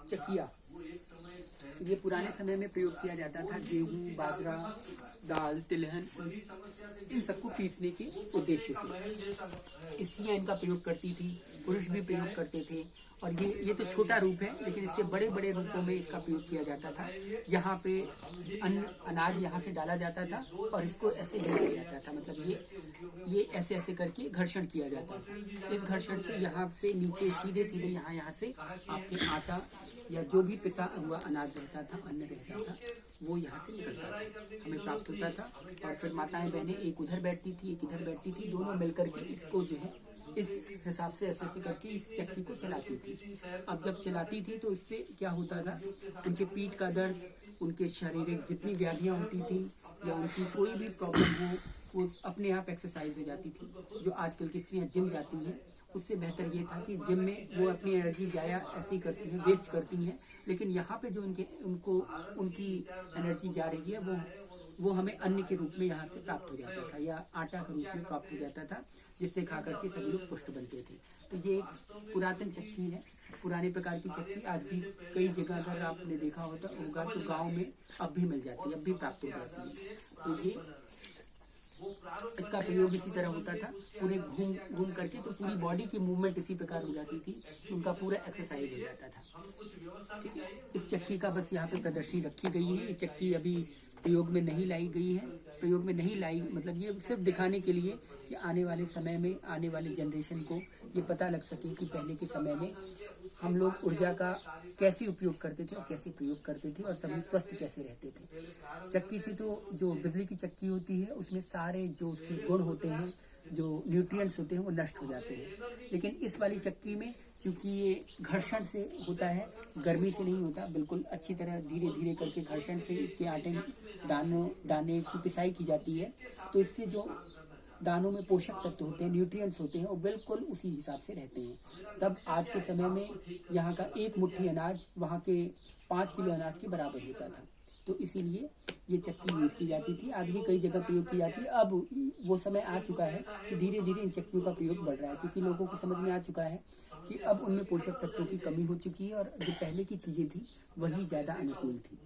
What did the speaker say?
चकिया, ये पुराने समय में प्रयोग किया जाता था। गेहूं, बाजरा, दाल, तिलहन, इन सबको पीसने के उद्देश्य से स्त्रियां इनका प्रयोग करती थी, पुरुष भी प्रयोग करते थे। और ये तो छोटा रूप है, लेकिन इससे बड़े बड़े रूपों में इसका प्रयोग किया जाता था। यहाँ पे अनाज यहाँ से डाला जाता था और इसको ऐसे ले लिया जाता था, मतलब ये ऐसे ऐसे करके घर्षण किया जाता था। इस घर्षण से यहाँ से नीचे सीधे सीधे यहाँ से आपके आटा या जो भी पिसा हुआ अनाज रहता था, अन्न रहता था, वो यहाँ से निकलता था, हमें प्राप्त होता था। और फिर माताएं बहनें एक उधर बैठती थी, एक इधर बैठती थी, दोनों मिलकर के इसको जो है इस हिसाब से ऐसे ऐसे करके इस चक्की को चलाती थी। अब जब चलाती थी तो इससे क्या होता था, उनके पीठ का दर्द, उनके शारीरिक जितनी व्याधियां होती थी या उनकी कोई भी प्रॉब्लम हो, वो अपने आप एक्सरसाइज हो जाती थी। जो आजकल की स्त्रियां जिम जाती हैं, उससे बेहतर ये था कि जिम में वो अपनी एनर्जी जाया ऐसी करती हैं, वेस्ट करती हैं, लेकिन यहाँ पे जो उनकी एनर्जी जा रही है वो हमें अन्न के रूप में यहाँ से प्राप्त हो जाता था या आटा के रूप में प्राप्त हो जाता था, जिससे खा करके सभी लोग पुष्ट बनते थे। तो ये एक पुरातन चक्की है, पुराने प्रकार की चक्की। आज भी कई जगह अगर आपने देखा होगा तो गांव में अब भी मिल जाती है, अब भी प्राप्त हो जाती है। तो ये इसका प्रयोग इसी तरह होता था, पूरे घूम करके, तो पूरी बॉडी की मूवमेंट इसी प्रकार हो जाती थी, उनका पूरा एक्सरसाइज हो जाता था। ठीक है, इस चक्की का बस यहाँ पे प्रदर्शनी रखी गई है। ये चक्की अभी प्रयोग में नहीं लाई गई है, प्रयोग में नहीं लाई, मतलब ये सिर्फ दिखाने के लिए कि आने वाले समय में आने वाले जनरेशन को ये पता लग सके कि पहले के समय में हम लोग ऊर्जा का कैसे उपयोग करते थे और कैसे प्रयोग करते थे और सभी स्वस्थ कैसे रहते थे। चक्की से तो जो बिजली की चक्की होती है उसमें सारे जो उसके गुण होते हैं, जो न्यूट्रिएंट्स होते हैं, वो नष्ट हो जाते हैं। लेकिन इस वाली चक्की में क्योंकि ये घर्षण से होता है, गर्मी से नहीं होता, बिल्कुल अच्छी तरह धीरे धीरे करके घर्षण से इसके आटे दाने की पिसाई की जाती है। तो इससे जो दानों में पोषक तत्व होते हैं, न्यूट्रिएंट्स होते हैं, वो बिल्कुल उसी हिसाब से रहते हैं। तब आज के समय में यहाँ का एक मुट्ठी अनाज वहाँ के 5 किलो अनाज के बराबर होता था। तो इसीलिए ये चक्की यूज की जाती थी। आज भी कई जगह प्रयोग की जाती है। अब वो समय आ चुका है कि धीरे धीरे इन चक्कियों का प्रयोग बढ़ रहा है, क्योंकि लोगों को समझ में आ चुका है कि अब उनमें पोषक तत्वों की कमी हो चुकी है और जो पहले की चीजें थी वही ज्यादा अनुकूल थी।